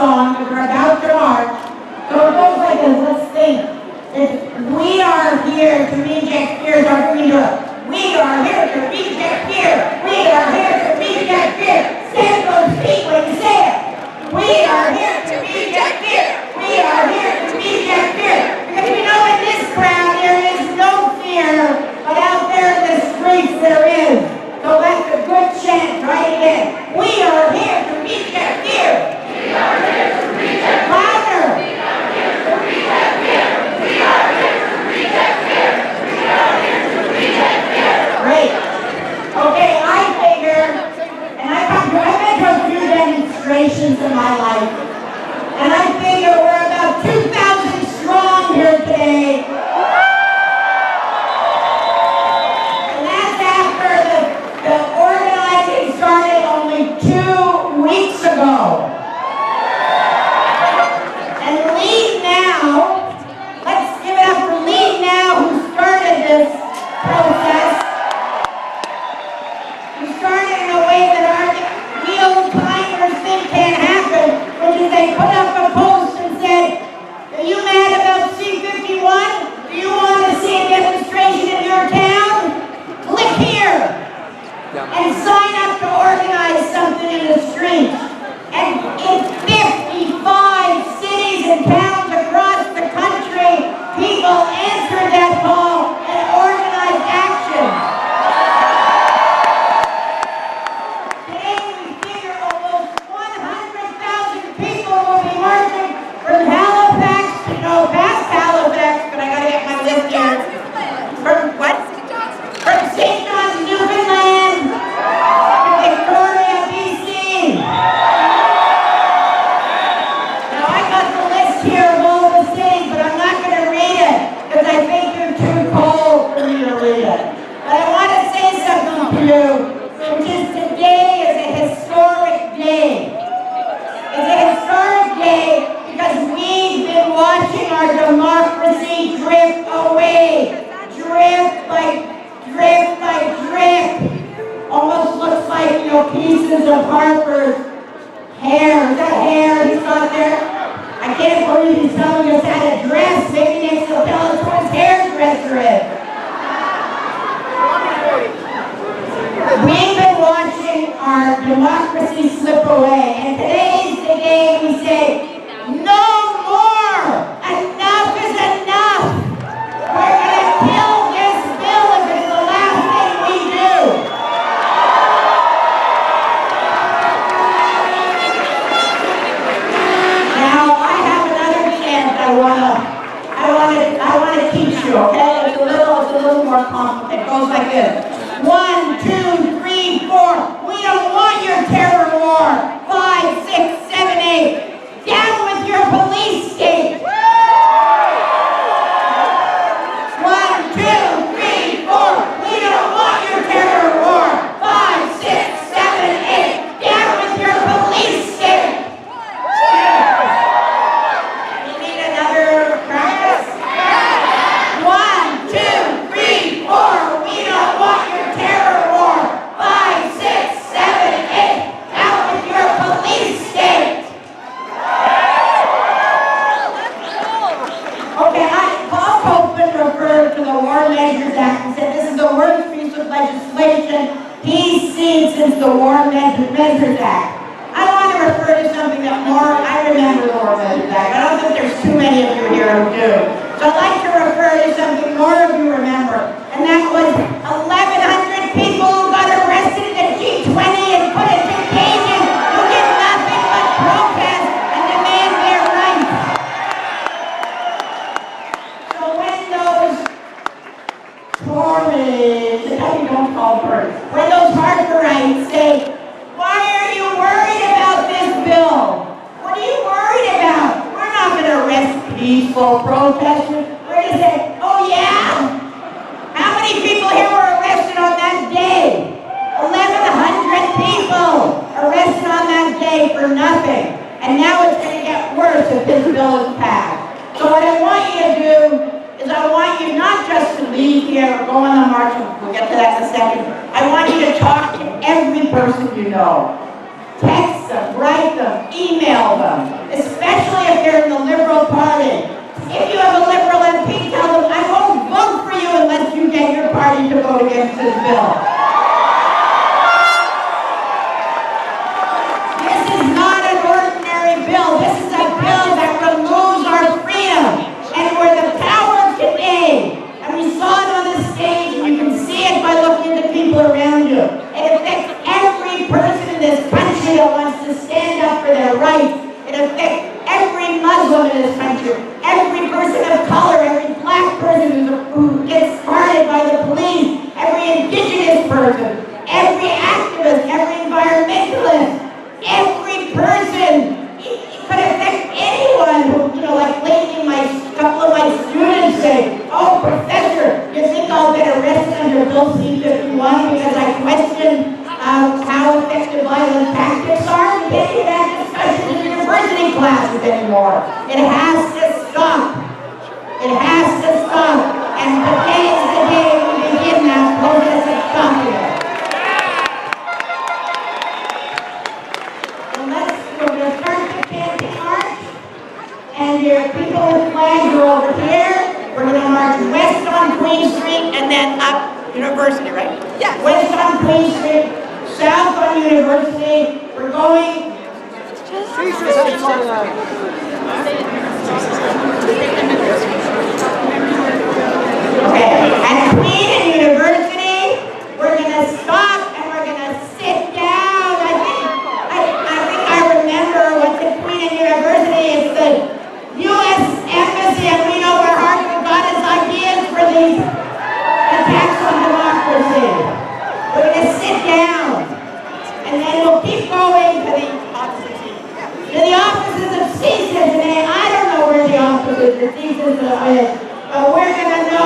song because we're about to march. So it goes like this. Let's think. We are here to reject fear. Don't we do it? We are here to reject fear. We are here to reject fear. Stand on feet when you say it. We are here to reject fear. We are here to reject fear. Because we know in this crowd there is no fear, but out there in the streets there is. So that's a good chant. Try it again. We are here to reject fear. We are here to reject fear. Louder. We are here to reject fear. We are here to reject fear. We are here to reject fear. Great. Okay, I figure, and I've been to a few demonstrations in my life, and I figure we're about 2,000 strong here today. And that's after the organizing started only 2 weeks ago. And Lead Now, let's give it up for Lead Now, who started this process. We started in a way that we old-timers think can't happen, which is they put up a post and said, are you mad about C-51? Do you want to see a demonstration in your town? Click here and sign up to organize something in the streets. And in 55 cities and towns across the country, people answered that call and organized action. Today we figure almost 100,000 people will be marching from Halifax to past Halifax, but I gotta get my list here. From what? From St. John's, Newfoundland to Victoria, BC. Now I got the list here of all the cities, but I'm not going to read it because I think you're too cold for me to read it. But I want to say something to you, which is today is a historic day. It's a historic day because we've been watching our democracy drift away. Drift by drift. Almost looks like, pieces of Harper's hair. Is that hair he's got there? I can't believe he's telling us how to dress. Maybe next he'll tell us who his hairdresser is. We've been watching our democracy slip away, and today's the day we say, no more! Enough is enough! We're going to kill this bill if it's the last thing we do! Now, I have another chant I want to teach you, okay? It's a little more complicated. It goes like this. 1, 2, 3, 4. We don't want your terror war. 5, 6, 7, 8. Down with your police state. 1, 2, 3, 4. We don't want your terror war. 5, 6, 7, 8. Down with your police state. You need another practice? 1, 2, 3, 4. We don't want your terror war. 5, 6, 7, 8. Down with your police state. Okay, Paul Copeland referred to the War Measures Act and said this is the worst piece of legislation he's seen since the War Measures Act. I want to refer to something that I remember the War Measures Act. I don't think there's too many of you here who do. So I'd like to refer to something more of you remember, and that was 1,100 people who got arrested at the G20 and put in contagion who did nothing but protest and demand their rights. So when those Tories, don't call birds, when those Harperites say, why are you worried about this bill? What are you worried about? We're not going to arrest peaceful protesters. We're going to say, oh yeah? How many people here were arrested on that day? 1,100 people arrested on that day for nothing. And now it's going to get worse if this bill is passed. So what I want you to do is I want you not just to leave here or go on the march, we'll get to that in a second. I want you to talk to every person you know. text them, write them, email them, especially if they're in the Liberal Party. If you have a Liberal MP, tell them, I won't vote for you unless you get your party to vote against this bill. This is not an ordinary bill. This is a bill that removes our freedom. And we're the power of today. And we saw it on the stage, and you can see it by looking at the people around you. It affects every person in this country that wants to stand up for their rights. It affects every Muslim in this country, every person of color, every black person who gets started by the police, every indigenous person, every activist, every environmentalist, every person. It could affect anyone who, like lately a couple of my students say, oh, professor, you think I'll get arrested under Bill C-51 because I question how effective violent tactics are? We can't even have discussions in university classes anymore. It has to stop. It has to stop. And today is the day we begin that process of stopping it. We're going to start the camping march. And your people with flags are over here. We're going to march west on Queen Street and then up University, right? Yeah. West on Queen Street, south on University. We're going. Okay. At Queen and University, we're going to stop and we're going to sit down. I think I remember what's at Queen and University. It's the U.S. Embassy, and we know where Harper got his ideas for these attacks on democracy. We're going to sit down, and then we'll keep going to the offices of CSIS today. I don't know where the offices of CSIS are, but we're going to know